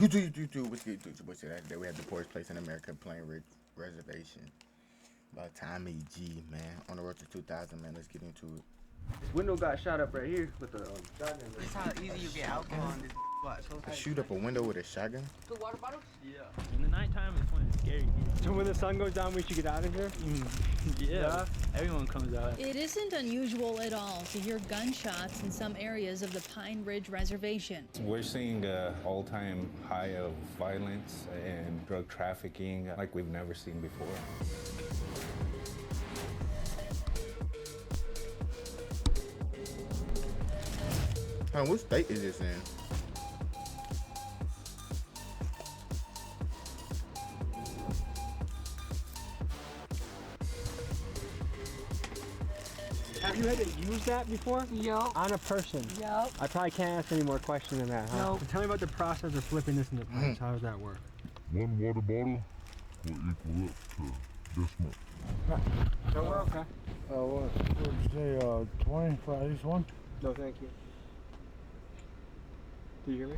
What's good? What's good? Today we have the poorest place in America playing Reservation. About time EG, man. On the road to 2,000, man. Let's get into it. This window got shot up right here with the shotgun. This is how easy you get alcohol in this spot. So Shoot up a window with a shotgun? 2 water bottles? Yeah. In the nighttime, it's when it's scary. So when the sun goes down, we should get out of here? Yeah. Everyone comes out. It isn't unusual at all to hear gunshots in some areas of the Pine Ridge Reservation. We're seeing an all-time high of violence and drug trafficking like we've never seen before. What state is this in? Have you had to use that before? Yup. On a person? Yup. I probably can't ask any more questions than that, huh? Nope. So tell me about the process of flipping this into pints. How does that work? One water bottle will equal up to this much. So we're okay. What would you say, 20 for at least one? No, thank you. Do you hear me?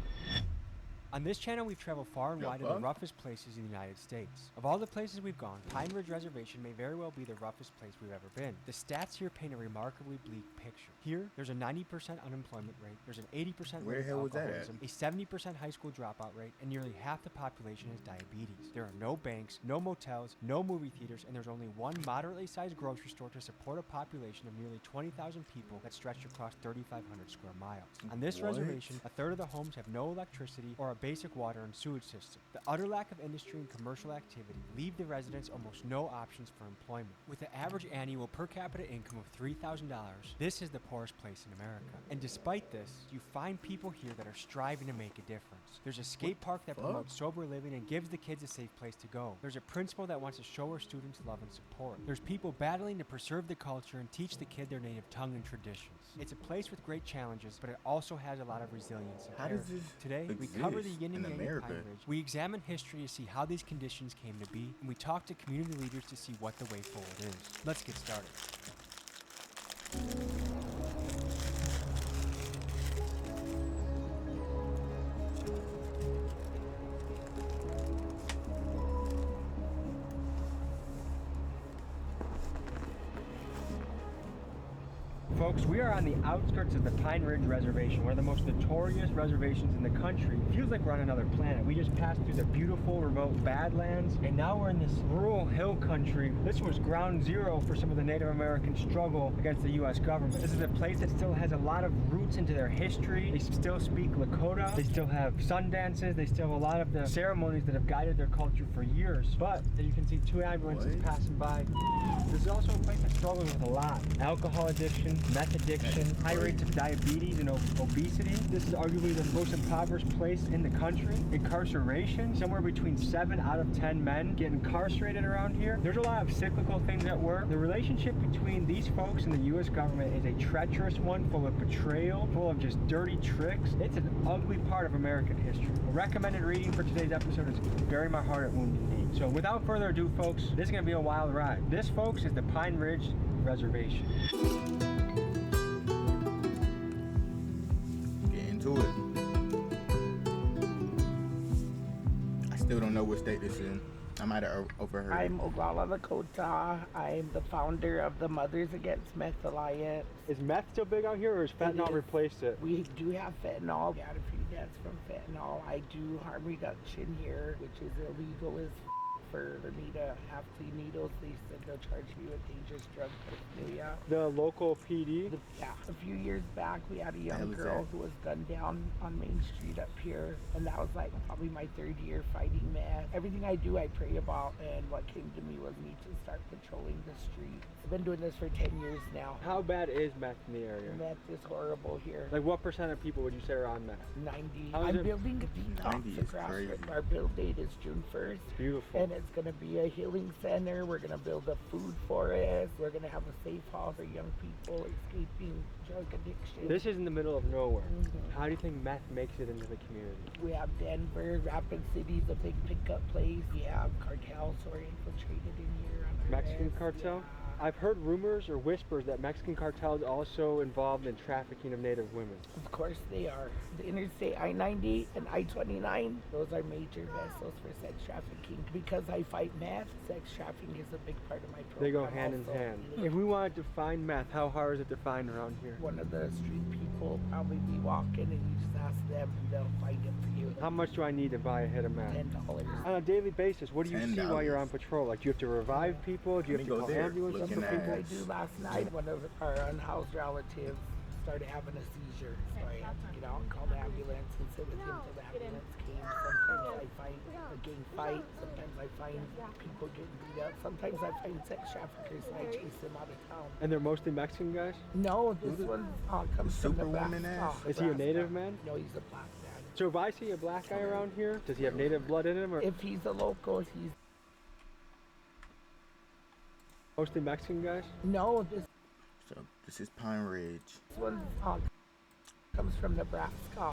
On this channel, we've traveled far and wide to the roughest places in the United States. Of all the places we've gone, Pine Ridge Reservation may very well be the roughest place we've ever been. The stats here paint a remarkably bleak picture. Here, there's a 90% unemployment rate, there's an 80% Where the rate hell of was that at? alcoholism, a 70% high school dropout rate, and nearly half the population has diabetes. There are no banks, no motels, no movie theaters, and there's only one moderately sized grocery store to support a population of nearly 20,000 people that stretch across 3,500 square miles. On this reservation, a third of the homes have no electricity or a basic water and sewage system. The utter lack of industry and commercial activity leave the residents almost no options for employment. With an average annual per capita income of $3,000, this is the poorest place in America. And despite this, you find people here that are striving to make a difference. There's a skate park that promotes sober living and gives the kids a safe place to go. There's a principal that wants to show her students love and support. There's people battling to preserve the culture and teach the kid their native tongue and traditions. It's a place with great challenges, but it also has a lot of resilience and How does this Today, we cover the yin and in yang of America? Pine Ridge. We examine history to see how these conditions came to be, and we talk to community leaders to see what the way forward is. Let's get started. Folks, we are on the outskirts of the Pine Ridge Reservation, one of the most notorious reservations in the country. It feels like we're on another planet. We just passed through the beautiful remote Badlands, and now we're in this rural hill country. This was ground zero for some of the Native American struggle against the U.S. government. This is a place that still has a lot of roots into their history. They still speak Lakota. They still have sun dances. They still have a lot of the ceremonies that have guided their culture for years. But as you can see, 2 ambulances passing by. This is also a place that struggles with a lot. Alcohol addiction, meth addiction, high rates of diabetes and obesity. This is arguably the most impoverished place in the country. Incarceration, somewhere between 7 out of 10 men get incarcerated around here. There's a lot of cyclical things at work. The relationship between these folks and the U.S. government is a treacherous one, full of betrayal, full of just dirty tricks. It's an ugly part of American history. A recommended reading for today's episode is Bury My Heart at Wounded Knee. So without further ado, folks, this is going to be a wild ride. This, folks, is the Pine Ridge Reservation. to it. I still don't know what state this is in. I might have overheard. I'm Oglala Lakota. I'm the founder of the Mothers Against Meth Alliance. Is meth still big out here, or has fentanyl replaced it? We do have fentanyl. We got a few deaths from fentanyl. I do harm reduction here, which is illegal as for me to have clean needles. They said they'll charge me with dangerous drug paraphernalia. The local PD? Yeah. A few years back, we had a young girl who was gunned down on Main Street up here, and that was like probably my 3rd year fighting meth. Everything I do, I pray about, and what came to me was me to start patrolling the streets. I've been doing this for 10 years now. How bad is meth in the area? Meth is horrible here. Like what % of people would you say are on meth? 90. I'm building a detox across. Our build date is June 1st. Beautiful. And it's going to be a healing center. We're going to build a food forest. We're going to have a safe house for young people escaping drug addiction. This is in the middle of nowhere. How do you think meth makes it into the community? We have Denver, Rapid City's a big pickup place. We have cartels who are infiltrated in here. Mexican cartel? Yeah. I've heard rumors or whispers that Mexican cartels also involved in trafficking of Native women. Of course they are. The Interstate I-90 and I-29, those are major vessels for sex trafficking. Because I fight meth, sex trafficking is a big part of my program. They go hand in also. hand. If we wanted to find meth, how hard is it to find around here? One of the street people will probably be walking and you just ask them and they'll find it for you. How much do I need to buy a hit of meth? $10. On a daily basis, what do you see $10. while you're on patrol? Like, do you have to revive people? Do you have to Let me call go there, ambulances for looking people? at- I do last night. One of our unhoused relatives started having a seizure, so I had to get out and call the ambulance and sit with him till the ambulance came. Sometimes I find a gang fight. Sometimes I find people getting beat up. Sometimes I find sex traffickers and I chase them out of town. And they're mostly Mexican guys? No, this one comes from Superwoman Nebraska. ass? Is he a Native man? No, he's a black man. So if I see a black guy around here, does he have Native blood in him, or If he's a local, he's mostly Mexican guys? no. So this is Pine Ridge. This one comes from Nebraska.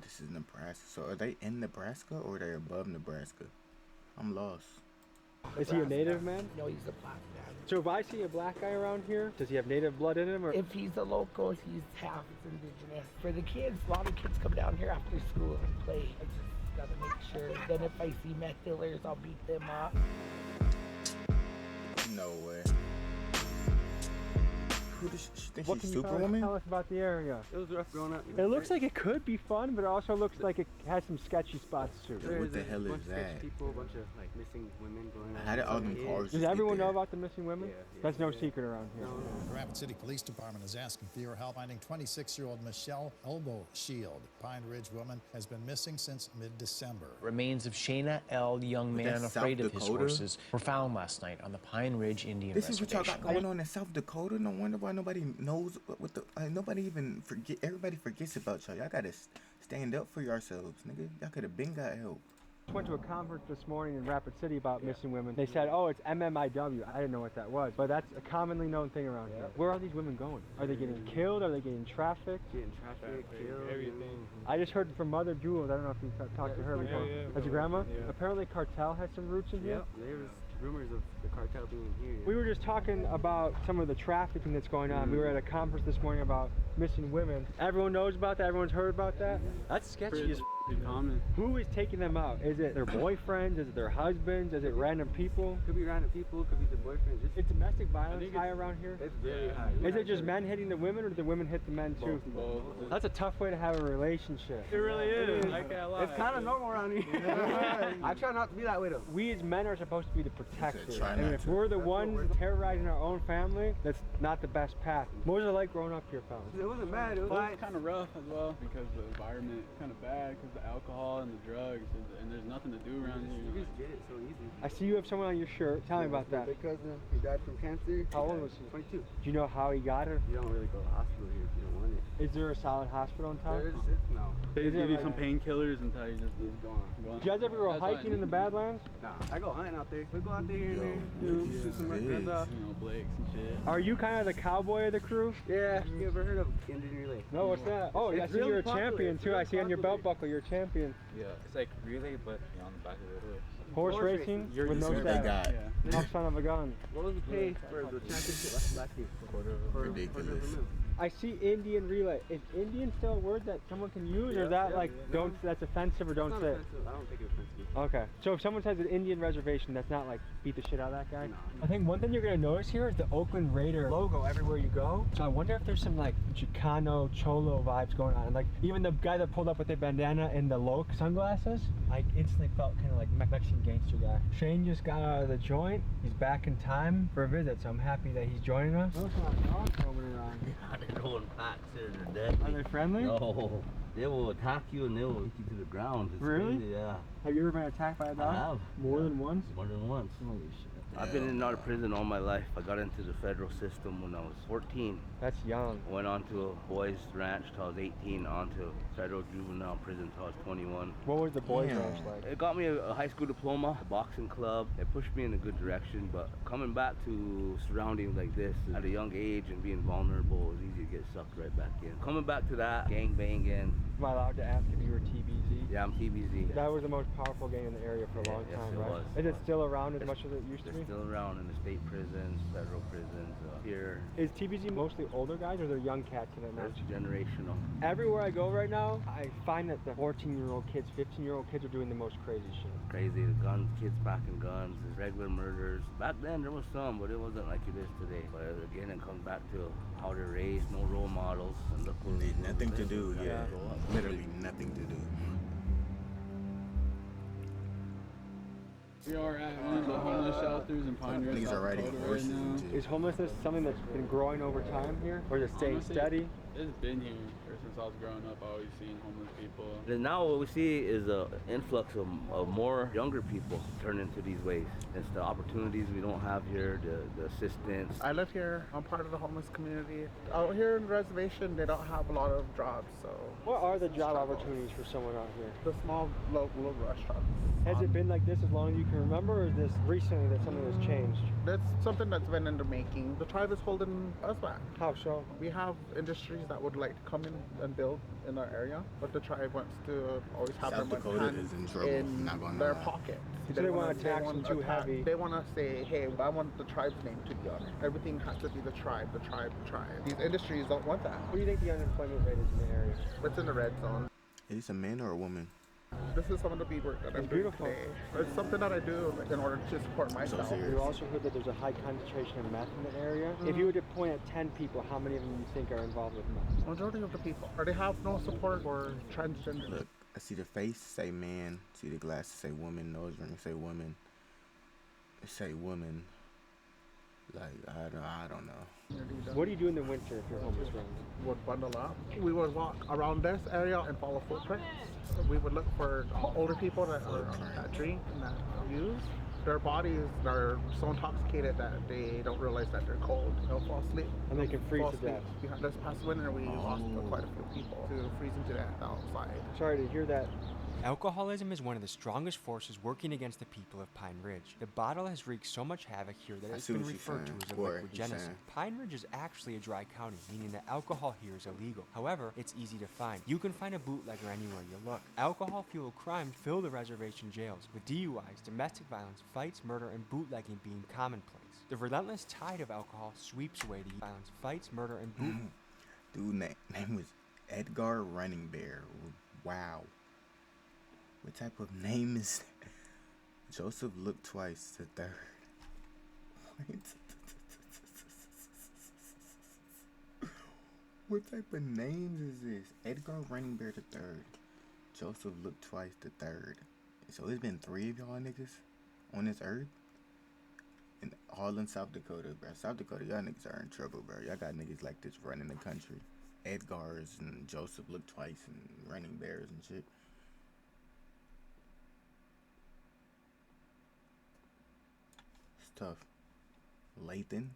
This is Nebraska. So are they in Nebraska or are they above Nebraska? I'm lost. Is he a Native man? No, he's a black man. So if I see a black guy around here, does he have Native blood in him, or If he's a local, he's half indigenous. For the kids, a lot of kids come down here after school and play. I just gotta make sure. Then if I see meth dealers, I'll beat them up. No way. Who does she think what she's can you Superwoman? tell us about the area? It was rough growing up. It looks like it could be fun, but it also looks like it has some sketchy spots too. What the hell is that? People, a bunch of like missing women going on. How did all them cars Does just everyone get know there? about the missing women? Yeah, yeah. That's no secret around here. The Rapid City Police Department is asking for your help finding 26-year-old Michelle Elbow Shield. Pine Ridge woman has been missing since mid-December. Remains of Shayna L., young But man that's afraid South of his Dakota? horses, were found last night on the Pine Ridge Indian This is what y'all Reservation. got going on in South Dakota. No wonder why nobody knows what the. Nobody even forget. Everybody forgets about y'all. Y'all gotta stand up for yourselves, nigga. Y'all could have been got help. Went to a conference this morning in Rapid City about missing women. They said, oh, it's MMIW. I didn't know what that was, but that's a commonly known thing around here. Where are these women going? Are they getting killed? Are they getting trafficked? Getting trafficked, killed, everything. I just heard from Mother Jewels. I don't know if you talked to her before. That's your grandma? Yeah. Apparently cartel has some roots in here. Yep, there was rumors of the cartel being here. We were just talking about some of the trafficking that's going on. We were at a conference this morning about missing women. Everyone knows about that? Everyone's heard about that? That's sketchy as common. Who is taking them out? Is it their boyfriends? Is it their husbands? Is it random people? Could be random people, could be the boyfriend. Just Is domestic violence high around here? it's very high. Is it just men hitting the women, or do the women hit the men too? Both. That's a tough way to have a relationship. It really is. I can't lie. It's kind of normal around here. I try not to be that way though. We as men are supposed to be the protectors. try And not if to. we're the ones terrorizing our own family, that's not the best path. What was it like growing up here, fellas? It wasn't bad. It was Well, like it's kind of rough as well because the environment is kind of bad because the alcohol and the drugs and there's nothing to do around you here. just get it so easy. I see you have someone on your shirt. Tell me about that. My cousin, he died from cancer. How old was he? 22. Do you know how he got it? You don't really go to the hospital here if you don't want it. Is there a solid hospital in town? There is no. They Is it give you like- some painkillers until you just It's gone. Did you guys ever go That's what I hiking in the need. Badlands? Nah, I go hunting out there. We go out there here and there. Yo, Shoot some this raccoons is- off. You know, Blakes and shit. Are you kind of the cowboy of the crew? Yeah, you ever heard of Indian Relay? No, what's that? Oh, yeah, I It's see really you're a popular. champion It's too. I really see on your belt popular. buckle you're a champion. Yeah, it's like relay, but on the back of the horse. Horse Horse racing racing. with no This is what they saddle. got. Yeah. Oh, son of a gun. What was the pay for the championship last year? Ridiculous. I see Indian relay. Is Indian still a word that someone can use, or is that like don't? That's offensive, or don't It's say not it? offensive. I don't think it's offensive. Okay. So if someone says an Indian reservation, that's not like beat the shit out of that guy? No. I think one thing you're gonna notice here is the Oakland Raider logo everywhere you go. So I wonder if there's some like Chicano, Cholo vibes going on. And like even the guy that pulled up with the bandana and the Loke sunglasses, I instantly felt kind of like Mexican gangster guy. Shane just got out of the joint. He's back in time for a visit, so I'm happy that he's joining us. Those are dogs roaming around. They're going packs here, they're dead. Are they friendly? No, they will attack you and they will hit you to the ground. It's Really? crazy, yeah. Have you ever been attacked by a dog? I have. More than once? More than once. Holy shit. I've been in and out of prison all my life. I got into the federal system when I was 14. That's young. I went on to a boys ranch till I was 18, on to federal juvenile prison till I was 21. What was the boys' Damn. ranch like? It got me a high school diploma, a boxing club. It pushed me in a good direction, but coming back to surroundings like this at a young age and being vulnerable, it was easy to get sucked right back in. Coming back to that, gang banging. Am I allowed to ask if you were TBZ? Yeah, I'm TBZ. That was the most powerful gang in the area for a long Yes, time, it right? was. Is it still around as much as it used to They're country? Still around in the state prisons, federal prisons, here. Is TBZ mostly older guys or they're young cats in it now? It's generational. Everywhere I go right now, I find that the 14-year-old kids, 15-year-old kids are doing the most crazy shit. Crazy, the guns, kids packing guns, there's regular murders. Back then there was some, but it wasn't like it is today. But again, it comes back to how they're raised, no role models, and look where Nothing to do, yeah. Literally nothing to do. We are at one of the homeless shelters in Pine Ridge, These are riding South Dakota horses right now. and shit. Is homelessness something that's been growing over time here? Or is it staying Honestly, steady? It's been here ever since I was growing up. I always seen homeless people. And now what we see is an influx of more younger people turn into these ways. It's the opportunities we don't have here, the assistance. I live here. I'm part of the homeless community. Out here in the reservation, they don't have a lot of jobs, so... What are the job opportunities for someone out here? The small local restaurants. Has it been like this as long as you can remember, or is this recently that something has changed? That's something that's been in the making. The tribe is holding us back. How so? We have industries that would like to come in and build in our area, but the tribe wants to always have South their Dakota hand is in trouble, in not gonna their lie. pocket. So they want to tax them too heavy. They want to say, hey, I want the tribe's name to be on it. Everything has to be the tribe, the tribe, the tribe. These industries don't want that. What do you think the unemployment rate is in the area? It's in the red zone. Is this a man or a woman? This is some of the beadwork that I'm doing beautiful. today. It's something that I do in order to support myself. You also heard that there's a high concentration of meth in the area. If you were to point at 10 people, how many of them you think are involved with meth? Majority of the people. Or they have no support for transgender. Look, I see the face, say man. See the glasses, say woman. Nose ring, say woman. It say woman. Like, I don't know. What do you do in the winter if you're homeless, Ryan? Would bundle up. We would walk around this area and follow footprints. We would look for older people that drink and that use. Their bodies are so intoxicated that they don't realize that they're cold. They'll fall asleep. And they can freeze to death. This past winter, we lost quite a few people to freezing to death outside. Sorry to hear that. Alcoholism is one of the strongest forces working against the people of Pine Ridge. The bottle has wreaked so much havoc here that it's been referred to as a liquid genocide. Pine Ridge is actually a dry county, meaning that alcohol here is illegal. However, it's easy to find. You can find a bootlegger anywhere you look. Alcohol-fueled crimes fill the reservation jails, with DUIs, domestic violence, fights, murder, and bootlegging being commonplace. The relentless tide of alcohol sweeps away the violence, fights, murder, and bootlegging. Dude, name was Edgar Running Bear. Wow. What type of name is that? Joseph looked twice, the third. What type of names is this? Edgar Running Bear the third. Joseph looked twice, the third. So it's been 3 of y'all niggas on this earth? And all in South Dakota, bro. South Dakota, y'all niggas are in trouble, bro. Y'all got niggas like this running the country. Edgars and Joseph looked twice and Running Bears and shit. Tough. Lathan.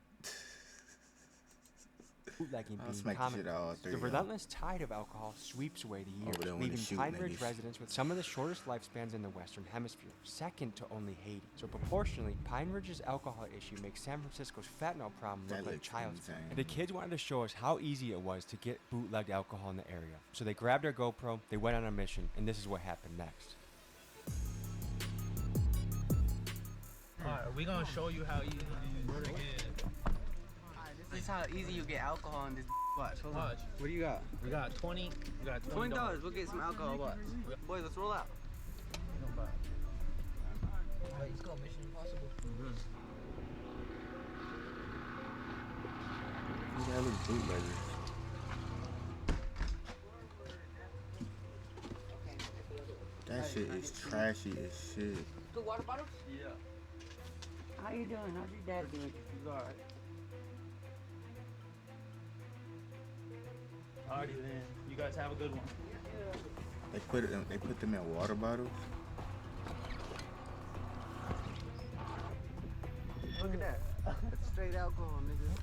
Bootlegging I'll being smack the shit out of all commonplace. three The of y'all. relentless tide of alcohol sweeps away the Over there years, when they leaving shoot Pine Ridge niggas. residents with some of the shortest lifespans in the Western Hemisphere, second to only Haiti. So proportionally, Pine Ridge's alcohol issue makes San Francisco's fentanyl problem look That like looks child's play. insane. And the kids wanted to show us how easy it was to get bootlegged alcohol in the area. So they grabbed their GoPro, they went on a mission, and this is what happened next. Alright, we're gonna show you how easy it is. This is how easy you get alcohol in this. Watch, hold on. Watch. What do you got? We got 20. We got $20. We'll get some alcohol. Watch. Boys, let's roll out. Wait, let's go. Mission Impossible. These are look bootleggers. That shit is trashy as shit. The water bottles? Yeah. How you doing? How's your dad doing? He's alright. Alrighty then. You guys have a good one. They put them in water bottles. Look at that. That's straight alcohol, nigga.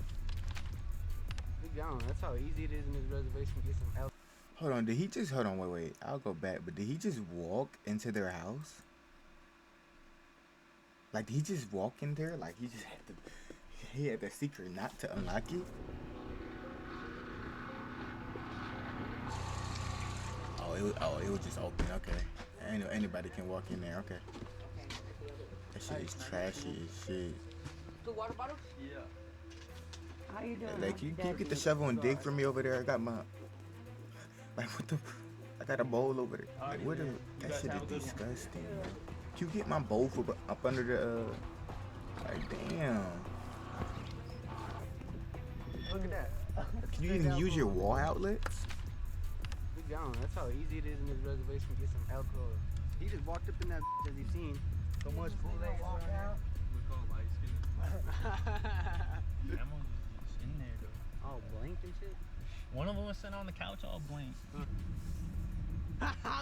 Big gone. That's how easy it is in this reservation to get some alcohol. Hold on, hold on, wait. I'll go back, but did he just walk into their house? Like, did he just walk in there? Like, he had the secret not to unlock it? It was just open, okay. Anybody can walk in there, okay. That shit is trashy as shit. the water bottles? Yeah. How you doing? Like, can you get the shovel and dig for me over there? I got my, like, what the, I got a bowl over there. Like, what the, that shit is disgusting. Can you get my bowl for up under the, like, damn. Look at that. Can you even use your wall outlets? We gone. That's how easy it is in this reservation to get some alcohol. He just walked up in that as he seen so much food that walk out. Look all light skinned. Grandma's just in there though. All blinked and shit. One of them was sitting on the couch all blinked.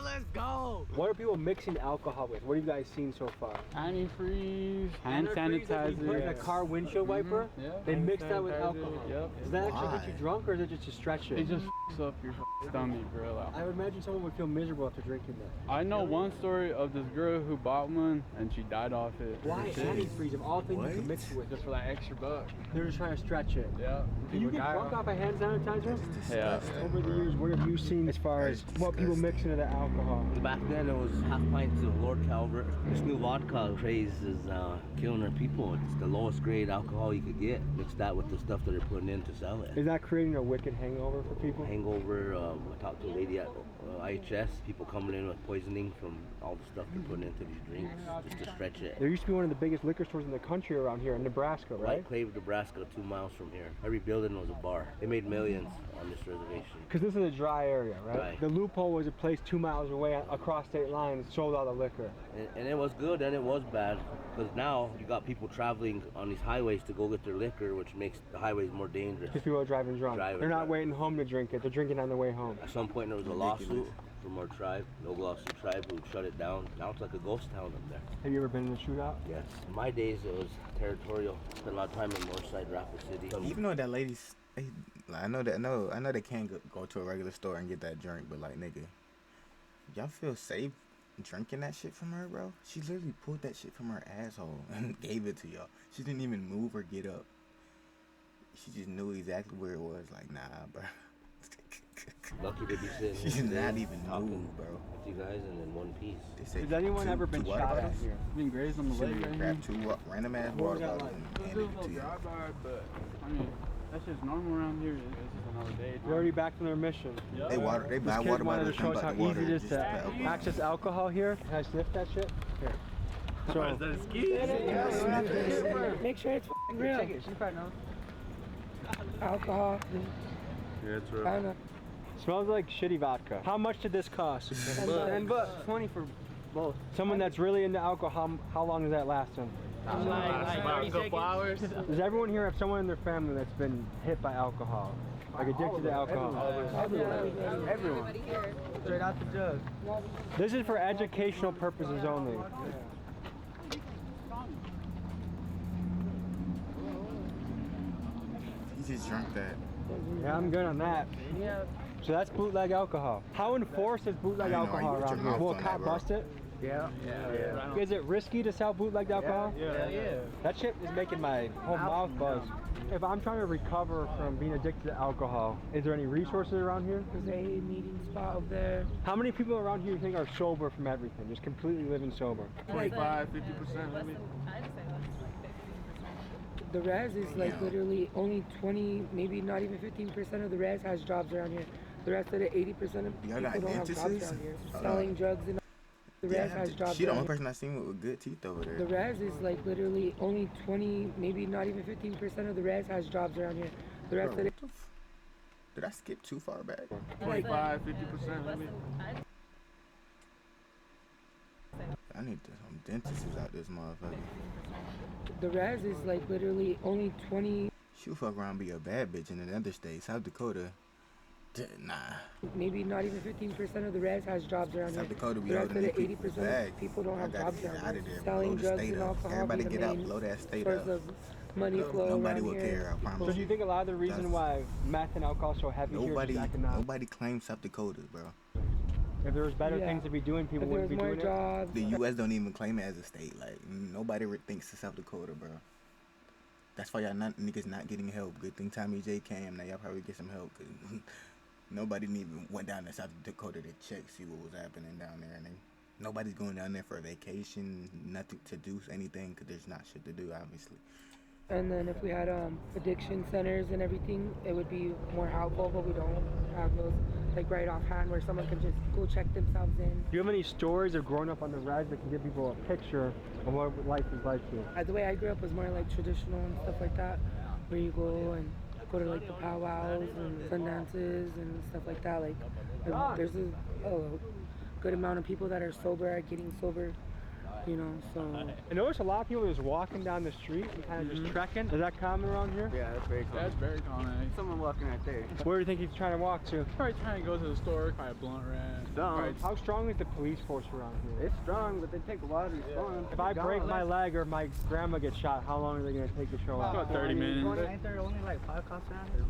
Let's go. What are people mixing alcohol with? What have you guys seen so far? Antifreeze, hand Antifreeze that you put in a sanitizer. car windshield wiper? Yeah. They hand mix that with sanitizer, alcohol. Yep. Does that actually get Why? you drunk or is it just to stretch it? It just f***s up your stomach, bro. I would imagine someone would feel miserable after drinking that. I know one story of this girl who bought one and she died off it. Why antifreeze of all things you can mix it with? Just for that extra buck. They're just trying to stretch it. Yeah. Can you get drunk off a hand sanitizer? Yeah. Over the years, what have you seen as far as what people mix into the alcohol? Back then it was half pints of Lord Calvert. This new vodka craze is killing our people. It's the lowest grade alcohol you could get. Mix that with the stuff that they're putting in to sell it. Is that creating a wicked hangover for people? Hangover, I talked to a lady at IHS, people coming in with poisoning from all the stuff they're putting into these drinks just to stretch it. There used to be one of the biggest liquor stores in the country around here in Nebraska, right? White Clave, Nebraska, 2 miles from here. Every building was a bar. They made millions on this reservation. Because this is a dry area, right? Right. The loophole was a place 2 miles away across state lines, sold all the liquor. And it was good and it was bad because now you got people traveling on these highways to go get their liquor, which makes the highways more dangerous. Because people are driving drunk. They're not waiting home to drink it. They're drinking on their way home. At some point there was a lawsuit from our tribe, No Glossy tribe, who shut it down. Now it's like a ghost town up there. Have you ever been in a shootout? Yes. In my days it was territorial. Spent a lot of time in Northside, Rapid City. Even though that lady's, like, I know they can't go to a regular store and get that drink, but like, nigga, y'all feel safe drinking that shit from her, bro? She literally pulled that shit from her asshole and gave it to y'all. She didn't even move or get up. She just knew exactly where it was. Like, nah, bro. Lucky to be sitting. She did not even move, bro. With you guys and in one piece. Has anyone ever been shot at here? Been grazed on the leg right here. Grab 2 random ass water bottles and It's handed just it a to you. little dry, but I mean, that's just normal around here. It's just another day. They're already back from their mission. They This buy kid water wanted bottles to show and us how buy the water. easy it is just to alcohol. access alcohol here. Can I sniff that shit? Here. So, Is that a ski? Make sure it's real. Take it. She probably knows. Alcohol. Yeah, it's real. I know. Smells like shitty vodka. How much did this cost? $10. 20 for both. Someone that's really into alcohol, how long does that last them? About a couple hours. Does everyone here have someone in their family that's been hit by alcohol? Like addicted to alcohol? Everyone. Straight out the jug. This is for educational purposes only. You just drank that. Yeah, I'm good on that. Yeah. So that's bootleg alcohol. How enforced is bootleg I didn't know alcohol you put around your here? mouth Will a on cop that, bro. bust it? Yeah. Is it risky to sell bootlegged alcohol? Yeah. That shit is making my whole mouth buzz. If I'm trying to recover from being addicted to alcohol, is there any resources around here? There's a meeting spot over there. How many people around here you think are sober from everything? Just completely living sober? 25, 50% maybe. The res is like literally only 20, maybe not even 15% of the res has jobs around here. The rest of the 80% of Y'all people got don't have jobs dentists? around here. Selling drugs and the res has jobs She the around only here. person I seen with good teeth over there. The res is like literally only 20, maybe not even 15% of the res has jobs around here. The rest Bro, of it. Did I skip too far back? 25, 50% maybe. I need some dentists out this motherfucker. The res is like literally only 20, She'll fuck around and be a bad bitch in another state. South Dakota. Nah. maybe not even 15% of the res has jobs around South here. Dakota be The rest holding of the the people's 80% bags. of people don't I have gotta jobs get around out here. of there. Selling Blow the drugs state and up. alcohol Everybody be the get out. main Blow that state source up. of money flow Nobody around will here. care, I promise. So do you think a lot of the reason why meth and alcohol is so heavy here is just economic? Nobody claims South Dakota, bro. If there was better Yeah. things to be doing, people If there wouldn't be was more doing jobs. The U.S. don't even claim it as a state. Like, nobody thinks of South Dakota, bro. That's why y'all niggas not getting help. Good thing Tommy J came. Now y'all probably get some help. Cause nobody even went down to South Dakota to check, see what was happening down there. And nobody's going down there for a vacation, nothing to do, anything, because there's not shit to do, obviously. And then if we had addiction centers and everything, it would be more helpful, but we don't have those like right offhand where someone can just go check themselves in. Do you have any stories of growing up on the res that can give people a picture of what life is like here? The way I grew up was more like traditional and stuff like that, where you go to like the powwows and sun dances and stuff like that. Like there's a good amount of people that are sober, are getting sober. You know, so I notice a lot of people just walking down the street and kind of just trekking. Is that common around here? Yeah, that's very common. That's very common. Someone walking right there. Where do you think he's trying to walk to? Probably trying to go to the store, buy a blunt wrap. How strong is the police force around here? It's strong, but they take a while to respond. If I break my leg or my grandma gets shot, how long are they going to take to show up? About 30 minutes. Ain't there only like 5 cops around here?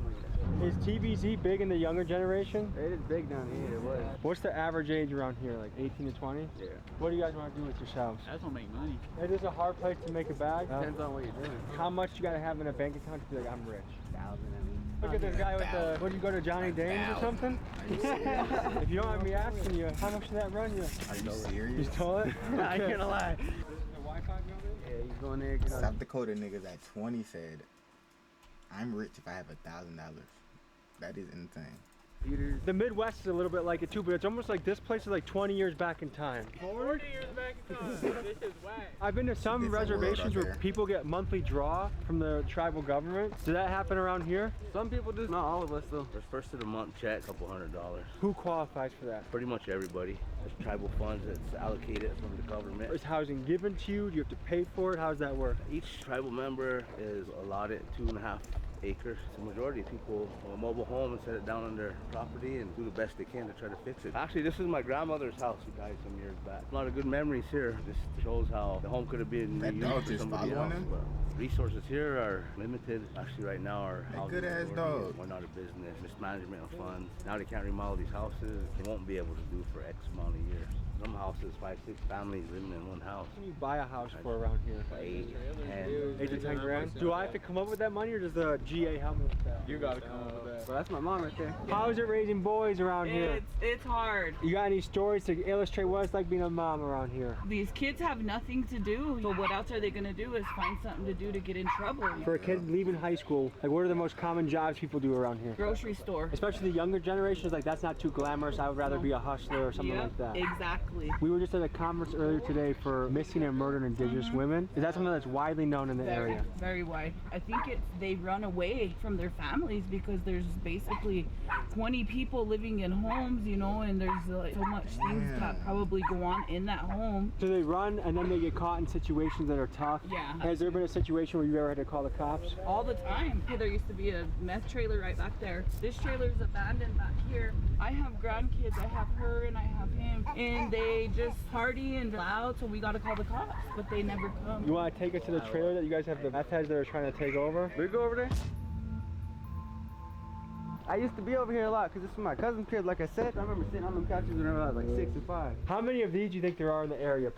Is TBZ big in the younger generation? It is big down here. It was. What's the average age around here? Like 18 to 20? Yeah. What do you guys want to do with yourselves? I just want to make money. It is a hard place to make a bag. Depends on what you're doing. How much you got to have in a bank account to be like, I'm rich? 1,000, I mean. Look at this guy with the, what, do you go to Johnny Dane's or something? If you don't mind me asking you, how much did that run you? Are you serious? You stole it? I can't lie. Is the Wi-Fi going Yeah, he's going there. South Dakota niggas at 20 said, I'm rich if I have $1,000. That is insane. The Midwest is a little bit like it too, but it's almost like this place is like 20 years back in time. 40 years back in time. This is whack. I've been to some reservations where people get monthly draw from the tribal government. Does that happen around here? Some people do, not all of us though. There's first of the month check, $200. Who qualifies for that? Pretty much everybody. There's tribal funds that's allocated from the government. Is housing given to you? Do you have to pay for it? How does that work? Each tribal member is allotted 2.5 acres. The majority of people own a mobile home and set it down on their property and do the best they can to try to fix it. Actually, this is my grandmother's house who died some years back. A lot of good memories here. This shows how the home could have been reused for somebody else. But resources here are limited. Actually, right now, our housing good ass authority dog. went out of business. Mismanagement of funds. Now they can't remodel these houses. They won't be able to do for X amount of years. Some houses, 5, 6 families living in one house. What can you buy a house for around here? 8 to 10 grand. Do I have to come up with that money, or does the GA help me with that? You gotta come up with that. Well, that's my mom right there. How is it raising boys around here? It's hard. You got any stories to illustrate what it's like being a mom around here? These kids have nothing to do. So what else are they gonna do is find something to do to get in trouble. For a kid leaving high school, like what are the most common jobs people do around here? Grocery store. Especially the younger generations, like that's not too glamorous. I would rather be a hustler or something like that. Exactly. We were just at a conference earlier today for missing and murdered indigenous women. Is that something that's widely known in the area? Very wide. I think they run away from their families because there's basically 20 people living in homes, you know, and there's like so much things that probably go on in that home. So they run and then they get caught in situations that are tough? Yeah. Has there been a situation where you ever had to call the cops? All the time. There used to be a meth trailer right back there. This trailer is abandoned back here. I have grandkids. I have her and I have him. And they just party and loud, so we gotta call the cops, but they never come. You want to take us to the trailer that you guys have the meth heads that are trying to take over? We go over there. I used to be over here a lot because this is my cousin's crib, like I said. I remember sitting on them couches whenever I was like 6 and 5. How many of these do you think there are in the area?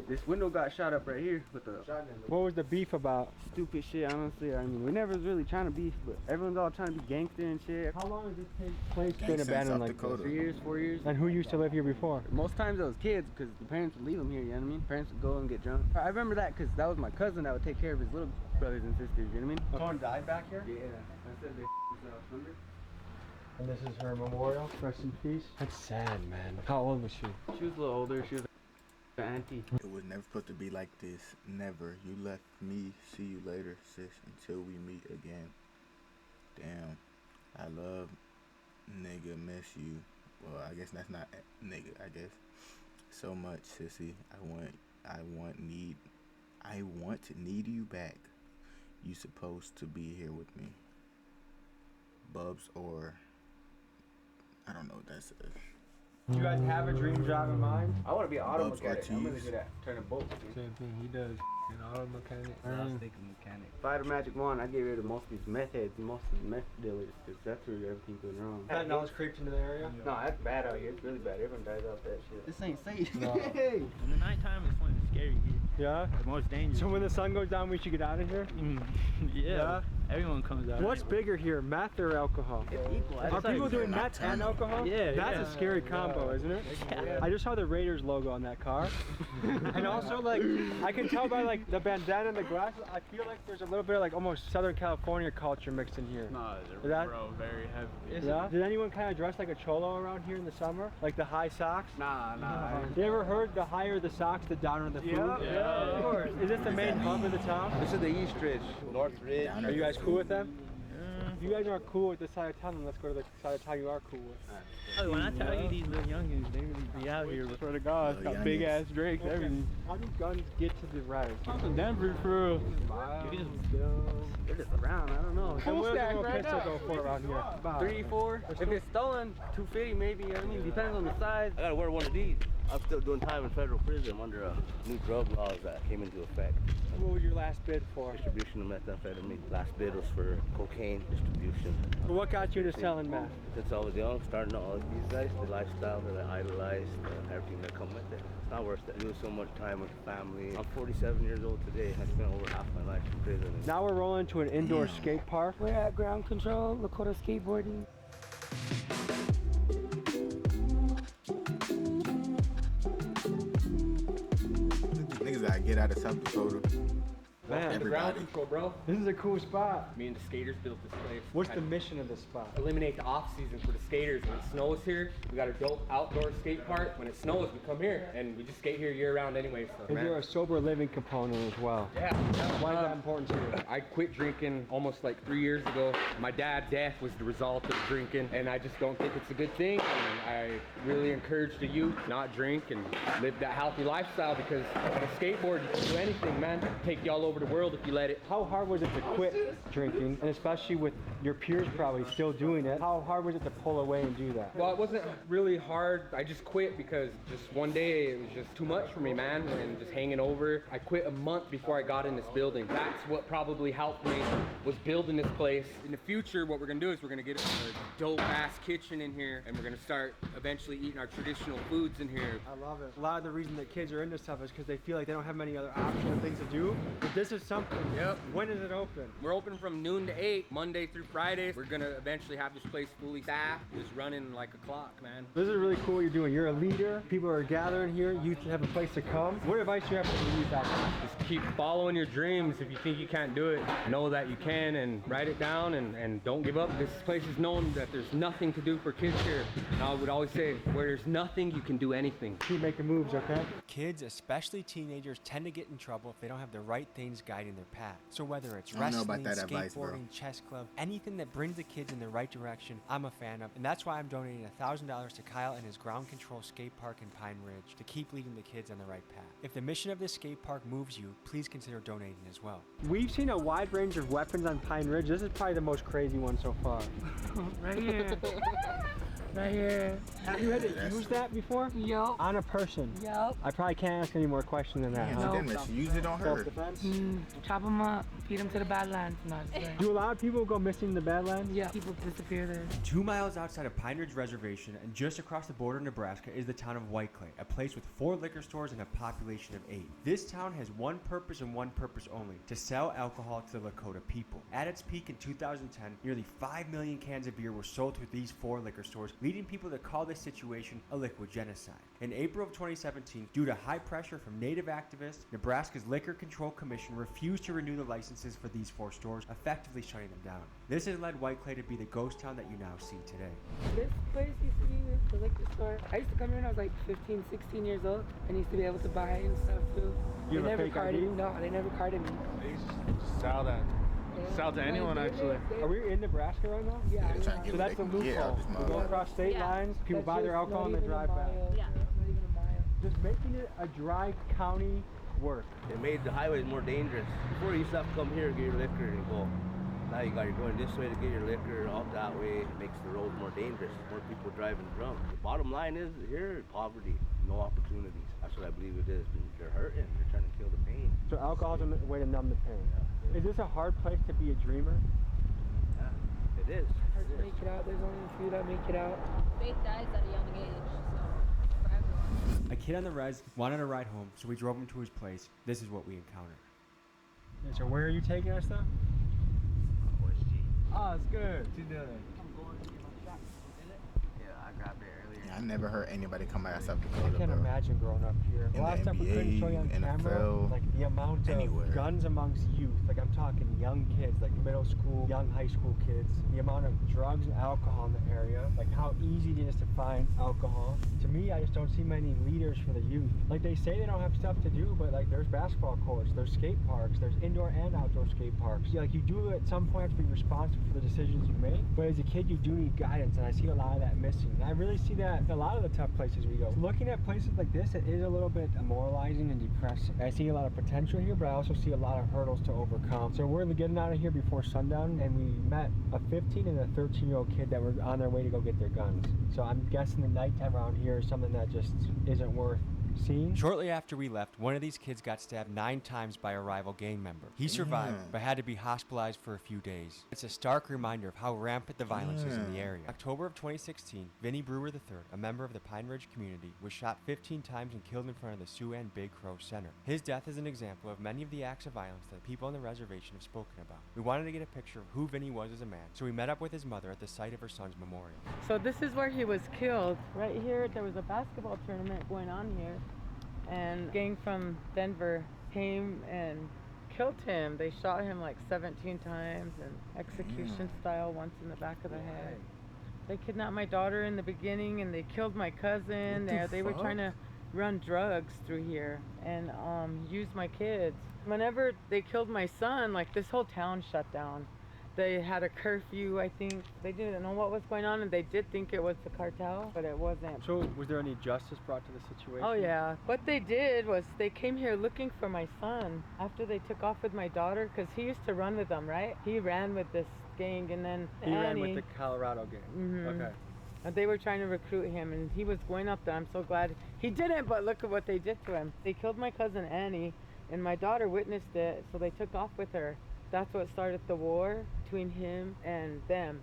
This window got shot up right here with the shotgun. What was the beef about? Stupid shit, honestly. I mean, we never was really trying to beef, but everyone's all trying to be gangster and shit. How long has this place been abandoned like this? 3 years, 4 years. And who used to live here before? Most times it was kids because the parents would leave them here, you know what I mean? Parents would go and get drunk. I remember that because that was my cousin that would take care of his little brothers and sisters, you know what I mean? Someone died back here? Yeah, I said they was And this is her memorial. Rest in peace. That's sad, man. How old was she? She was a little older. She was an auntie. It was never supposed to be like this. Never. You left me. See you later, sis. Until we meet again. Damn. I love nigga. Miss you. Well, I guess that's not nigga. I guess so much, sissy. I want to need you back. You supposed to be here with me. Bubs or I don't know what that says. Do you guys have a dream job in mind? I want to be an auto Bubs mechanic. I'm really Ortiz. good at turning bolts. Same thing he does. An auto mechanic. Mechanic. If I had a magic wand, I'd get rid of most of these meth heads, most of the meth dealers, because that's where everything's going wrong. Fentanyl's creeped into the area? No, that's bad out here. It's really bad. Everyone dies off that shit. This ain't safe. No. Hey! In the nighttime, it's when it's scary here. Yeah? The most dangerous. So when the sun goes down, we should get out of here? Yeah. Everyone comes out. What's bigger here, meth or alcohol? It's equal. Are people doing meth and alcohol? Yeah, That's a scary combo, isn't it? Yeah. I just saw the Raiders logo on that car. And also, like, I can tell by, like, the bandana and the glasses, I feel like there's a little bit of, like, almost Southern California culture mixed in here. Nah, bro, very heavy. Yeah? Did anyone kind of dress like a cholo around here in the summer? Like the high socks? Nah. You ever heard the higher the socks, the downer the food? Yeah, of course. Is this the main hub of the town? This is the East Ridge, North Ridge. Are you guys cool with them? If you guys aren't cool with this side of town, then let's go to the side of town you are cool with. Oh, when I tell you these little youngins, they really be out here. I swear to God, it's got big ass drakes, everything. How do guns get to the res? I'm from Denver, for real. They're just around. I don't know. And where's the little pistol go for around here? About 3, 4. If it's stolen, 250 maybe. I mean, depends on the size. I gotta wear one of these. I'm still doing time in federal prison. I'm under new drug laws that came into effect. What was your last bid for? Distribution of methamphetamine. Last bid was for cocaine distribution. What got you to selling meth? Since I was young, starting all these guys, the lifestyle that I idolized, everything that come with it. It's not worth it. Doing so much time with family. I'm 47 years old today. I spent over half my life in prison. Now we're rolling to an indoor skate park. We're at Ground Control, Lakota Skateboarding. Niggas gotta get out of South Dakota. Man, the ground control, bro. This is a cool spot. Me and the skaters built this place. What's the mission of this spot? Eliminate the off season for the skaters. When it snows here, we got a dope outdoor skate park. When it snows, we come here and we just skate here year round anyway. So, Is there a sober living component as well? Yeah. Why is that important to you? I quit drinking almost like 3 years ago. My dad's death was the result of drinking, and I just don't think it's a good thing. And I really encourage the youth not drink and live that healthy lifestyle, because on a skateboard, you can do anything, man. Take you all over the world if you let it. How hard was it to quit drinking, and especially with your peers probably still doing it? How hard was it to pull away and do that? Well, it wasn't really hard. I just quit because just one day it was just too much for me, man, and just hanging over. I quit a month before I got in this building. That's what probably helped me, was building this place. In the future, what we're gonna do is we're gonna get a dope ass kitchen in here, and we're gonna start eventually eating our traditional foods in here. I love it. A lot of the reason that kids are into stuff is because they feel like they don't have many other options and things to do. But this is something. Yep. When is it open? We're open from noon to 8, Monday through Fridays. We're gonna eventually have this place fully staffed, just running like a clock, man. This is really cool what you're doing. You're a leader. People are gathering here. Youth have a place to come. What advice do you have for the youth out there? Just keep following your dreams. If you think you can't do it, know that you can, and write it down, and don't give up. This place is known that there's nothing to do for kids here. And I would always say, where there's nothing, you can do anything. Keep making moves, okay? Kids, especially teenagers, tend to get in trouble if they don't have the right things guiding their path. So whether it's I don't know wrestling, about that advice, bro. skateboarding, chess club, anything that brings the kids in the right direction, I'm a fan of. And that's why I'm donating $1,000 to Kyle and his Ground Control skate park in Pine Ridge to keep leading the kids on the right path. If the mission of this skate park moves you, please consider donating as well. We've seen a wide range of weapons on Pine Ridge. This is probably the most crazy one so far. Right here. Right here. Have you had to use that before? Yup. On a person? Yup. I probably can't ask any more questions than that. Yeah, let's use it on her. Self-defense? Chop them up, feed them to the Badlands. No, Do a lot of people go missing in the Badlands? Yeah, people disappear there. 2 miles outside of Pine Ridge Reservation and just across the border of Nebraska is the town of White Clay, a place with 4 liquor stores and a population of 8. This town has one purpose and one purpose only: to sell alcohol to the Lakota people. At its peak in 2010, nearly 5 million cans of beer were sold through these 4 liquor stores, leading people to call this situation a liquid genocide. In April of 2017, due to high pressure from Native activists, Nebraska's Liquor Control Commission refused to renew the licenses for these 4 stores, effectively shutting them down. This has led White Clay to be the ghost town that you now see today. This place used to be the liquor store. I used to come here when I was like 15, 16 years old, and used to be able to buy and stuff too. You They have a never fake carded ID? me. No, they never carded me. They used to sell that. Sell to anyone, actually. Are we in Nebraska right now? Yeah. So that's a loophole. We go across state lines, people buy their alcohol and they drive back. Yeah. Not even a mile. Just making it a dry county work. It made the highways more dangerous. Before you used to have to come here to get your liquor and go. Now you're going this way to get your liquor, out that way. It makes the roads more dangerous. More people driving drunk. The bottom line is here, poverty, no opportunities. That's what I believe it is. They're hurting. They're trying to kill the pain. So alcohol's a way to numb the pain. Is this a hard place to be a dreamer? Yeah, it is. Hard to make it out. There's only a few that make it out. Faith dies at a young age, so for everyone. A kid on the res wanted a ride home, so we drove him to his place. This is what we encountered. So where are you taking us though? Oh, it's good. I'm going to get my shot. You did it? Yeah, I grabbed it earlier. I never heard anybody come out of South I Dakota, can't bro. imagine growing up here. A In lot of the stuff we couldn't show you on NBA, camera. NFL, Like the amount anywhere. of guns amongst youth. Like I'm talking young kids, like middle school, young high school kids. The amount of drugs and alcohol in the area. Like how easy it is to find alcohol. To me, I just don't see many leaders for the youth. Like they say they don't have stuff to do, but like there's basketball courts, there's skate parks, there's indoor and outdoor skate parks. Yeah, like you do at some point have to be responsible for the decisions you make. But as a kid, you do need guidance, and I see a lot of that missing. And I really see that in a lot of the tough places we go. Looking at places like this, it is a little bit demoralizing and depressing. I see a lot of potential here, but I also see a lot of hurdles to overcome. So we're getting out of here before sundown, and we met a 15 and a 13-year-old kid that were on their way to go get their guns. So I'm guessing the nighttime around here is something that just isn't worth seeing. Shortly after we left, one of these kids got stabbed 9 times by a rival gang member. He survived, but had to be hospitalized for a few days. It's a stark reminder of how rampant the violence is in the area. October of 2016, Vinnie Brewer III, a member of the Pine Ridge community, was shot 15 times and killed in front of the Siouxland Big Crow Center. His death is an example of many of the acts of violence that people on the reservation have spoken about. We wanted to get a picture of who Vinnie was as a man, so we met up with his mother at the site of her son's memorial. So this is where he was killed. Right here, there was a basketball tournament going on here, and a gang from Denver came and killed him. They shot him like 17 times and execution style, once in the back of the head. They kidnapped my daughter in the beginning, and they killed my cousin. They were trying to run drugs through here and use my kids. Whenever they killed my son, like this whole town shut down. They had a curfew, I think. They didn't know what was going on, and they did think it was the cartel, but it wasn't. So was there any justice brought to the situation? Oh yeah. What they did was they came here looking for my son after they took off with my daughter, because he used to run with them, right? He ran with this gang, and then He ran with Annie, the Colorado gang. Okay. and they were trying to recruit him, and he was going up there. I'm so glad he didn't, but look at what they did to him. They killed my cousin Annie, and my daughter witnessed it, so they took off with her. That's what started the war between him and them.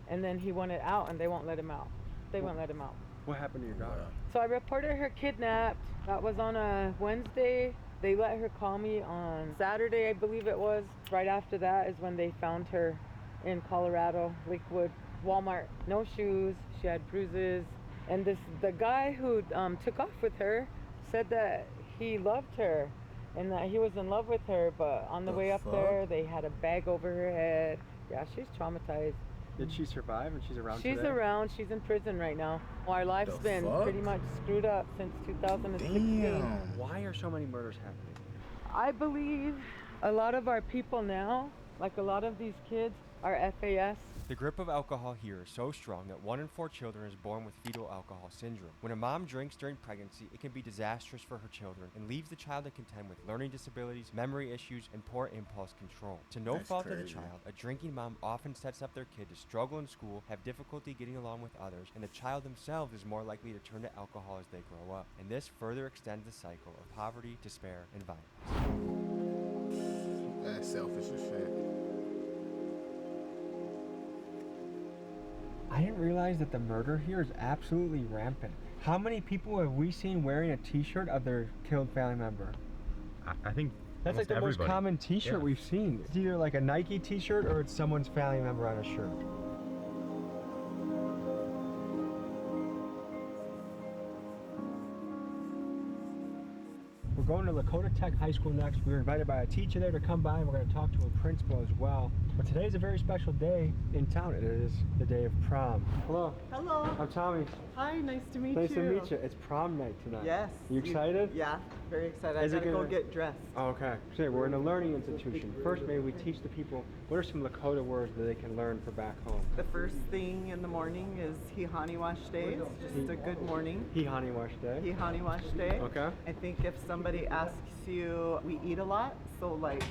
And then he wanted out, and they won't let him out. They won't let him out. What happened to your daughter? So I reported her kidnapped. That was on a Wednesday. They let her call me on Saturday, I believe it was. Right after that is when they found her in Colorado, Lakewood, Walmart. No shoes, she had bruises. And the guy who took off with her said that he loved her and that he was in love with her, but on the way up there, they had a bag over her head. Yeah, she's traumatized. Did she survive, and she's around She's today? around. She's in prison right now. Our life's been pretty much screwed up since 2016. Damn. Why are so many murders happening? I believe a lot of our people now, like a lot of these kids, are FAS. The grip of alcohol here is so strong that 1 in 4 children is born with fetal alcohol syndrome. When a mom drinks during pregnancy, it can be disastrous for her children and leaves the child to contend with learning disabilities, memory issues, and poor impulse control. To no fault of the child, a drinking mom often sets up their kid to struggle in school, have difficulty getting along with others, and the child themselves is more likely to turn to alcohol as they grow up. And this further extends the cycle of poverty, despair, and violence. That's selfish as shit. I didn't realize that the murder here is absolutely rampant. How many people have we seen wearing a t-shirt of their killed family member? I think that's like the most common t-shirt we've seen. It's either like a Nike t-shirt or it's someone's family member on a shirt. We're going to Lakota Tech High School next. We were invited by a teacher there to come by, and we're going to talk to a principal as well. But today is a very special day in town. It is the day of prom. Hello. Hello. I'm Tommy. Hi, nice to meet Nice you. to meet you. It's prom night tonight. Yes. You excited? Yeah, very excited. Is I it gotta go gonna- get dressed. Oh, okay. So we're in a learning institution. First, maybe we teach the people what are some Lakota words that they can learn for back home. The first thing in the morning is Hihani Wash Day. It's just a good morning. Hihani Wash Day. Hihani Wash Day. Okay. I think if somebody asks you, we eat a lot, so like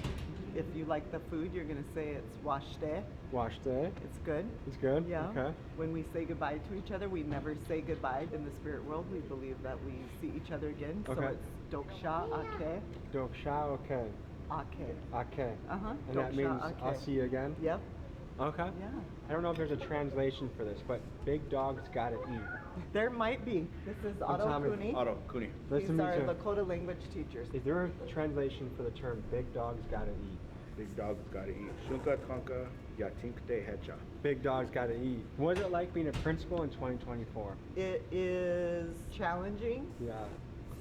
if you like the food, you're gonna say it's Wash Day. Wash Day. It's good. It's good? Yeah. Okay. When we say goodbye to each other, we never say goodbye. In the spirit world, we believe that we see each other again. So Okay. it's Doksha Ake. Doksha, okay. Ake. Okay. Uh-huh. And that Doksha means I'll Ake. see you again? Yep. Okay. Yeah. I don't know if there's a translation for this, but big dogs gotta eat. There might be. This is I'm Otto Tommy. Cooney. Otto Cooney. Nice He's to meet our you. Lakota language teacher. Is there a translation for the term big dogs gotta eat? Big dogs gotta eat. Shunka tonka yatinkte hecha. Big dogs gotta eat. What is it like being a principal in 2024? It is challenging. Yeah.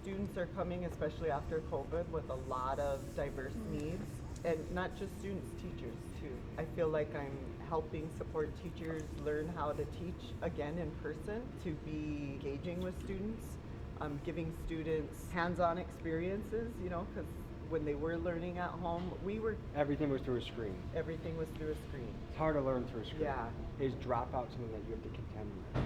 Students are coming, especially after COVID, with a lot of diverse needs. And not just students, teachers too. I feel like I'm helping support teachers learn how to teach again in person, to be engaging with students, giving students hands-on experiences, you know, because when they were learning at home, Everything was through a screen. Everything was through a screen. It's hard to learn through a screen. Yeah. Is dropout something that you have to contend with?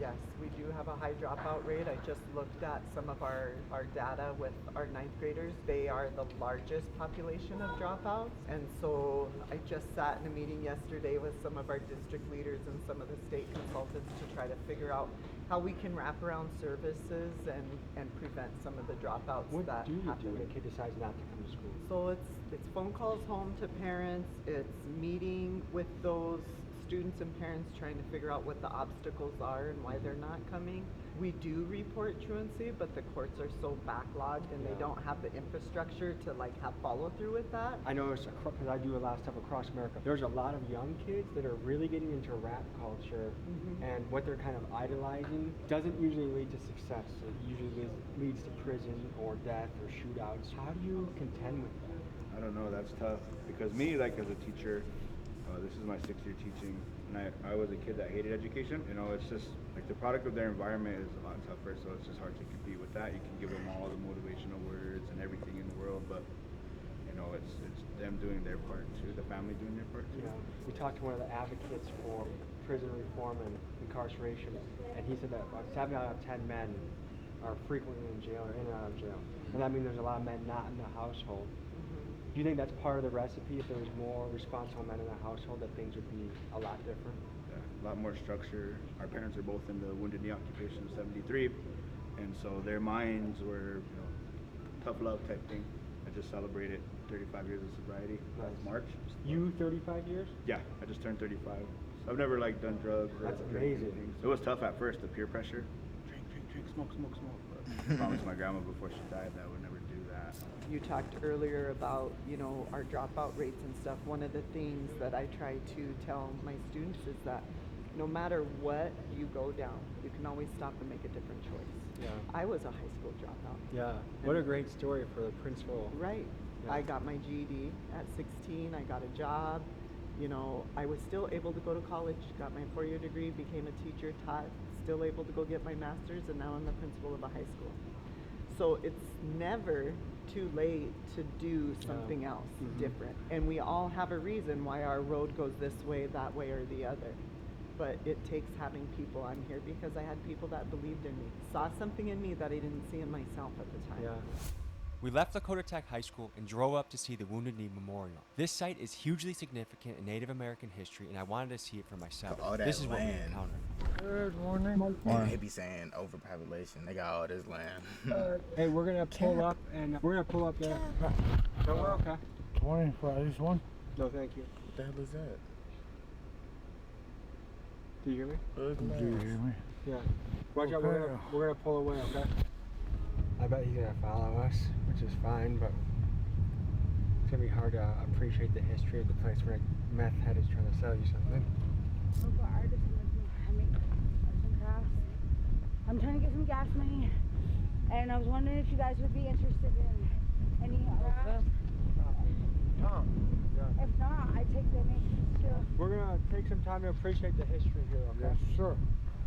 Yes, we do have a high dropout rate. I just looked at some of our data with our ninth graders. They are the largest population of dropouts. And so I just sat in a meeting yesterday with some of our district leaders and some of the state consultants to try to figure out how we can wrap around services and prevent some of the dropouts What that do you happen. do when a kid decides not to come to school? So it's phone calls home to parents, it's meeting with those students and parents trying to figure out what the obstacles are and why they're not coming. We do report truancy, but the courts are so backlogged and they don't have the infrastructure to like have follow through with that. I know because I do a lot of stuff across America. There's a lot of young kids that are really getting into rap culture, and what they're kind of idolizing doesn't usually lead to success. It usually leads to prison or death or shootouts. How do you contend with that? I don't know, that's tough. Because me, like as a teacher, this is my 6th year teaching, and I was a kid that hated education. You know, it's just like the product of their environment is a lot tougher, so it's just hard to compete with that. You can give them all the motivational words and everything in the world, but you know, it's them doing their part too, the family doing their part too. Yeah. We talked to one of the advocates for prison reform and incarceration, and he said that about 7 out of 10 men are frequently in jail or in and out of jail. And that means there's a lot of men not in the household. Do you think that's part of the recipe? If there was more responsible men in the household, that things would be a lot different? Yeah, a lot more structure. Our parents are both in the Wounded Knee occupation of 73, and so their minds were, you know, tough love type thing. I just celebrated 35 years of sobriety last March. You 35 years? Yeah, I just turned 35. So I've never like done drugs or That's drank amazing. anything. It was tough at first, the peer pressure. Drink, smoke. But I promised my grandma before she died that I would never do that. You talked earlier about, you know, our dropout rates and stuff. One of the things that I try to tell my students is that no matter what you go down, you can always stop and make a different choice. Yeah. I was a high school dropout. Yeah. What a great story for the principal. Right. Yeah. I got my GED at 16. I got a job. You know, I was still able to go to college, got my 4-year degree, became a teacher, taught, still able to go get my master's, and now I'm the principal of a high school. So it's never too late to do something else different. And we all have a reason why our road goes this way, that way, or the other. But it takes having people. I'm here because I had people that believed in me, saw something in me that I didn't see in myself at the time. Yeah. We left Lakota Tech High School and drove up to see the Wounded Knee Memorial. This site is hugely significant in Native American history, and I wanted to see it for myself. All that This is what we land. encountered. Good morning. And they be saying overpopulation. They got all this land. Hey, we're gonna pull up and we're gonna pull up there. No, we're okay. 20 for at least one? No, thank you. What the hell is that? Do you hear me? Do you hear me? Yeah. Watch out, Okay. we're gonna pull away, okay? I bet he's gonna follow us, which is fine, but it's gonna be hard to appreciate the history of the place where a meth head is trying to sell you something. Local artist and I make arts and crafts. I'm trying to get some gas money, and I was wondering if you guys would be interested in any crafts. If not, I take donations too. We're gonna take some time to appreciate the history here, okay? Yes, sir.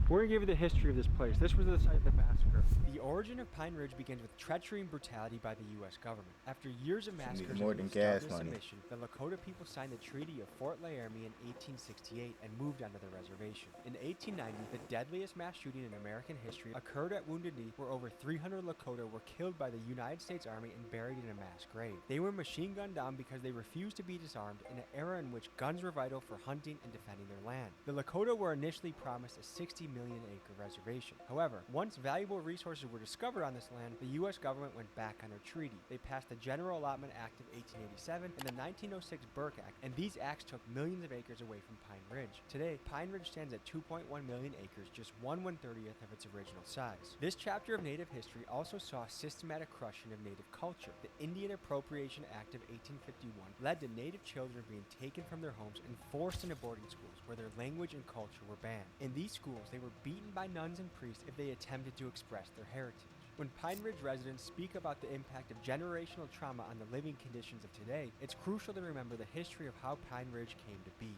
We're gonna give you the history of this place. This was the site of the massacre. The origin of Pine Ridge begins with treachery and brutality by the U.S. government. After years of massacres more and than gas stubborn money. submission, the Lakota people signed the Treaty of Fort Laramie in 1868 and moved onto the reservation. In 1890, the deadliest mass shooting in American history occurred at Wounded Knee, where over 300 Lakota were killed by the United States Army and buried in a mass grave. They were machine gunned down because they refused to be disarmed in an era in which guns were vital for hunting and defending their land. The Lakota were initially promised a $60 million-acre reservation. However, once valuable resources were discovered on this land, the U.S. government went back on their treaty. They passed the General Allotment Act of 1887 and the 1906 Burke Act, and these acts took millions of acres away from Pine Ridge. Today, Pine Ridge stands at 2.1 million acres, just 1/130th of its original size. This chapter of Native history also saw systematic crushing of Native culture. The Indian Appropriation Act of 1851 led to Native children being taken from their homes and forced into boarding schools where their language and culture were banned. In these schools, they were beaten by nuns and priests if they attempted to express their heritage. When Pine Ridge residents speak about the impact of generational trauma on the living conditions of today, it's crucial to remember the history of how Pine Ridge came to be.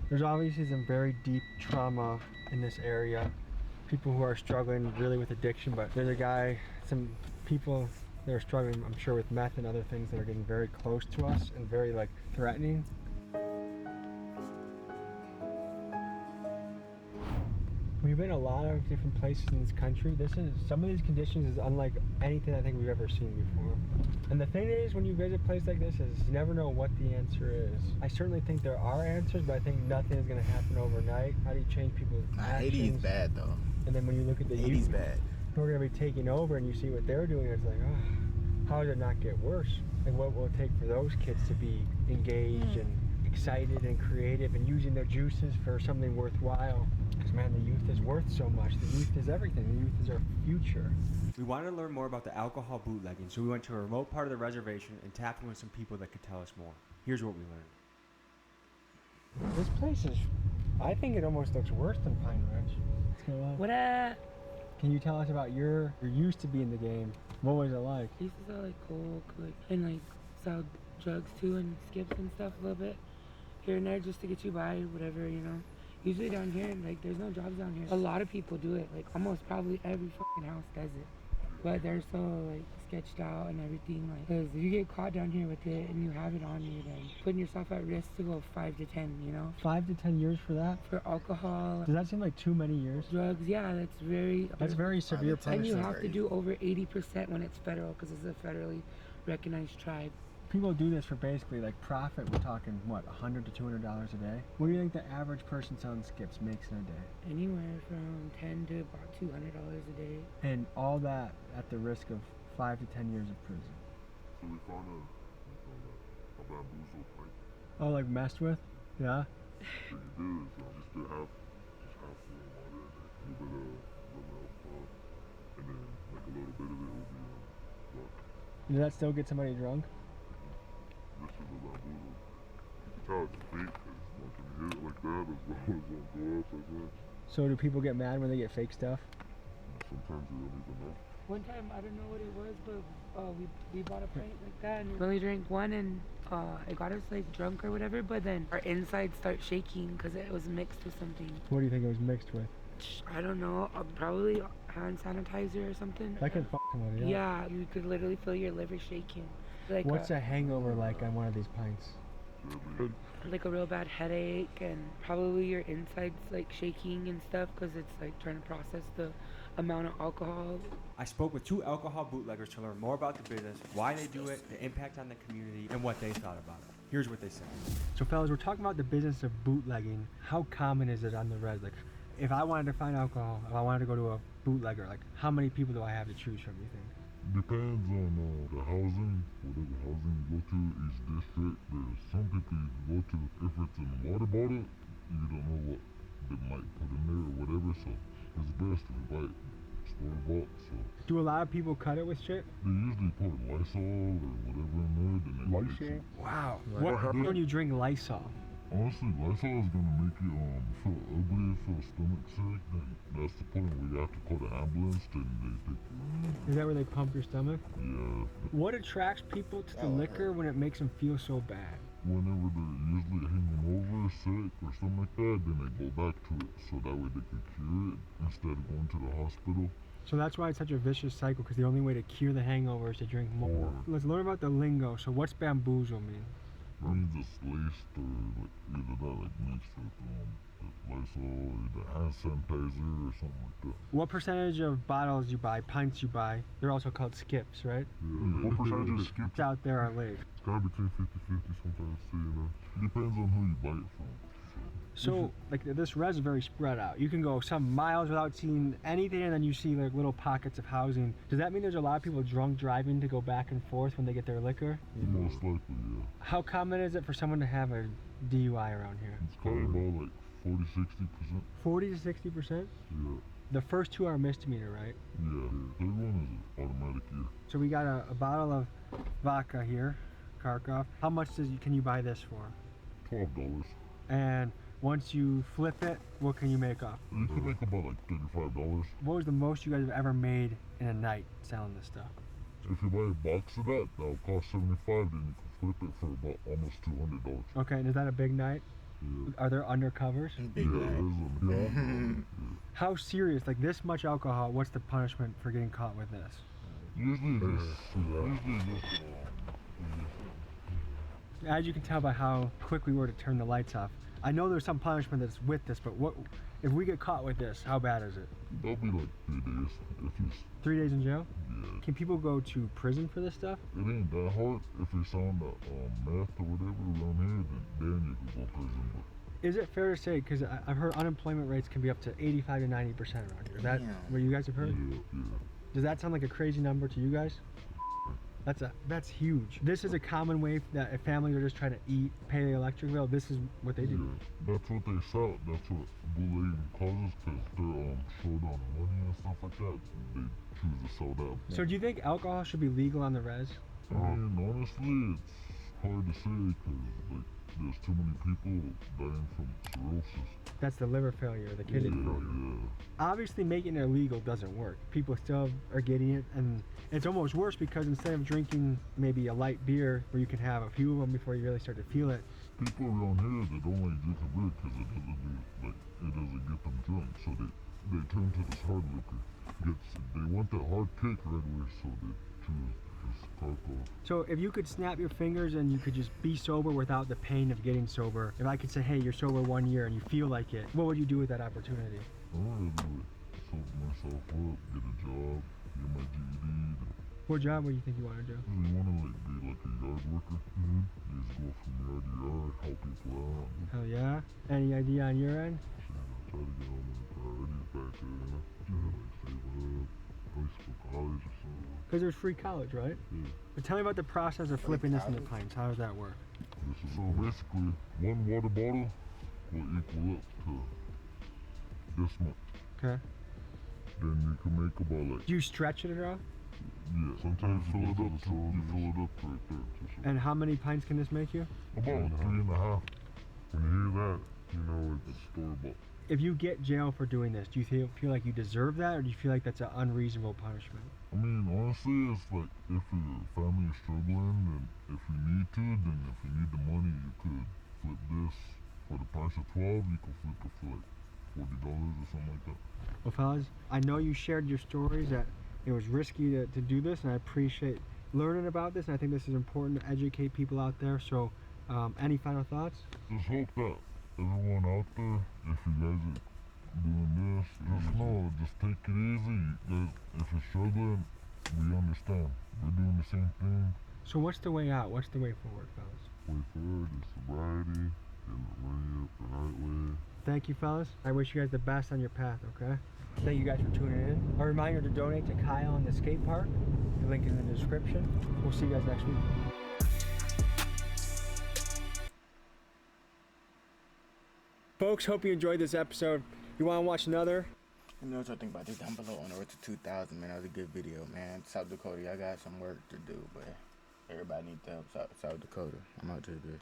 There's obviously some very deep trauma in this area. People who are struggling really with addiction, but there's a guy, some people that are struggling, I'm sure, with meth and other things that are getting very close to us and very like threatening. We've been a lot of different places in this country. Some of these conditions is unlike anything I think we've ever seen before. And the thing is, when you visit a place like this, is you never know what the answer is. I certainly think there are answers, but I think nothing is going to happen overnight. How do you change people's actions? Haiti is bad though. And then when you look at the Haiti's bad. who are going to be taking over and you see what they're doing, it's like, oh, how does it not get worse? And what will it take for those kids to be engaged and excited and creative and using their juices for something worthwhile? Because man, the youth is worth so much. The youth is everything. The youth is our future. We wanted to learn more about the alcohol bootlegging, so we went to a remote part of the reservation and tapped in with some people that could tell us more. Here's what we learned. This place is, I think it almost looks worse than Pine Ridge. What up? Can you tell us about you used to be in the game? What was it like? I used to sell like coke, and like sell drugs too, and skips and stuff a little bit here and there just to get you by, whatever, you know. Usually down here, like there's no jobs down here. A lot of people do it, like almost probably every fucking house does it. But they're so like sketched out and everything, like, because if you get caught down here with it and you have it on you, then putting yourself at risk to go 5 to 10, you know? 5 to 10 years for that? For alcohol. Does that seem like too many years? Drugs, yeah, that's very severe punishment. And you have to do over 80% when it's federal, because it's a federally recognized tribe. People do this for basically like profit. We're talking what, $100 to $200 a day? What do you think the average person selling skips makes in a day? Anywhere from $10 to about $200 a day. And all that at the risk of 5 to 10 years of prison. So we found a bamboozle pipe. Oh, like messed with? Yeah. What you do is just get half full of water in it, a little bit of alcohol, and then like a little bit of it will be vodka. Does that still get somebody drunk? This is a bamboozle. You can tell it's fake because once you hit it like that, as well as won't go up as much. So do people get mad when they get fake stuff? Sometimes you don't even know. One time, I don't know what it was, but we bought a pint like that, and we only drank one, and it got us like drunk or whatever, but then our insides start shaking because it was mixed with something. What do you think it was mixed with? I don't know, probably hand sanitizer or something. That could fuck somebody up. Yeah, you could literally feel your liver shaking. Like what's a hangover like on one of these pints? Like a real bad headache, and probably your insides like shaking and stuff because it's like trying to process the amount of alcohol. I spoke with 2 alcohol bootleggers to learn more about the business, why they do it, the impact on the community, and what they thought about it. Here's what they said. So fellas, we're talking about the business of bootlegging. How common is it on the res? Like, if I wanted to find alcohol, if I wanted to go to a bootlegger, like how many people do I have to choose from, you think? Depends on the housing, whatever housing you go to, each district. There's some people you can go to. If it's in a water bottle, you don't know what they might put in there or whatever, so it's best if you buy it store-bought. So do a lot of people cut it with shit? They usually put Lysol or whatever in there. Then Lysol? Wow. What happens when you drink Lysol? Honestly, Lysol is gonna make you feel ugly, feel stomach sick. Then that's the point where you have to call the ambulance. Then they take you. Is that where they pump your stomach? Yeah. What attracts people to the liquor when it makes them feel so bad? Whenever they're usually hanging over, sick, or something like that, then they go back to it, so that way they can cure it instead of going to the hospital. So that's why it's such a vicious cycle, because the only way to cure the hangover is to drink more. Let's learn about the lingo. So what's bamboozle mean? It means it's laced or like either that, like mixed with Lysol, either hand sanitizer or something like that. What percentage of bottles you buy, pints you buy, they're also called skips, right? Yeah. What percentage of skips out there are late? It's kind of between 50-50 sometimes too, you know. It depends on who you buy it from. So. So, like, this res is very spread out. You can go some miles without seeing anything, and then you see, like, little pockets of housing. Does that mean there's a lot of people drunk driving to go back and forth when they get their liquor? Most likely, yeah. How common is it for someone to have a DUI around here? It's probably about, like, 40-60%. 40 to 60%? Yeah. The first two are misdemeanor, right? Yeah. Third one is automatic, yeah. So we got a bottle of vodka here, Kharkov. How much can you buy this for? $12. And once you flip it, what can you make off? You can make about like $35. What was the most you guys have ever made in a night selling this stuff? If you buy a box of that'll cost $75, then you can flip it for about almost $200. Okay, and is that a big night? Yeah. Are there undercovers? Big night. How serious, like this much alcohol, what's the punishment for getting caught with this? Usually this. As you can tell by how quick we were to turn the lights off, I know there's some punishment that's with this, but what if we get caught with this? How bad is it? That'll be like 3 days. If it's 3 days in jail? Yeah. Can people go to prison for this stuff? It ain't that hard. If you're selling the meth or whatever around here, then you can go to prison. But is it fair to say, because I've heard unemployment rates can be up to 85 to 90% around here. Is that what you guys have heard? Yeah. Does that sound like a crazy number to you guys? That's huge. This is a common way that if families are just trying to eat, pay the electric bill, this is what they do. Yeah, that's what they sell. That's what bullying causes, because they're short on money and stuff like that. They choose to sell that. So do you think alcohol should be legal on the res? I mean, honestly, it's hard to say, because like, there's too many people dying from cirrhosis. That's the liver failure, the kidney failure. Yeah. Obviously, making it illegal doesn't work. People still are getting it, and it's almost worse because instead of drinking maybe a light beer where you can have a few of them before you really start to feel it. People around here, they don't like drinking beer because it doesn't get them drunk, so they turn to this hard liquor. They want that hard kick right away, so they choose this Kharkov. So if you could snap your fingers and you could just be sober without the pain of getting sober, if I could say, hey, you're sober 1 year and you feel like it, what would you do with that opportunity? I would sober myself up, get a job, get my GED. What job would you think you want to do? You want to be like a yard worker. Just go from yard to yard, help people out. Hell yeah. Any idea on your end? Try to get all my priorities back there, Try to save up, high school, college or something. Because there's free college, right? Yeah. But tell me about the process of flipping this into pints. How does that work? So basically, one water bottle will equal up to this much. Okay. Then you can make about like... Do you stretch it at all? Yeah, sometimes you fill it up right there. And how many pints can this make you? About 3.5. When you hear that, you know it's storable. If you get jail for doing this, do you feel like you deserve that, or do you feel like that's an unreasonable punishment? I mean, honestly, it's like if your family is struggling, and if you need to, then if you need the money, you could flip this for the price of 12. You could flip it for like $40 or something like that. Well, fellas, I know you shared your stories that it was risky to do this, and I appreciate learning about this, and I think this is important to educate people out there. So, any final thoughts? Just hope that everyone out there, if you guys are doing this, just know, just take it easy. If you're struggling, we understand. We're doing the same thing. So what's the way out? What's the way forward, fellas? Way forward is sobriety, getting the money up the right way. Thank you, fellas. I wish you guys the best on your path, okay? Thank you guys for tuning in. A reminder to donate to Kyle in the skate park. The link is in the description. We'll see you guys next week. Folks, hope you enjoyed this episode. You want to watch another? Let me know what y'all think about this down below on the road to 2,000, man. That was a good video, man. South Dakota, y'all got some work to do, but everybody needs to help South Dakota. I'm out to this.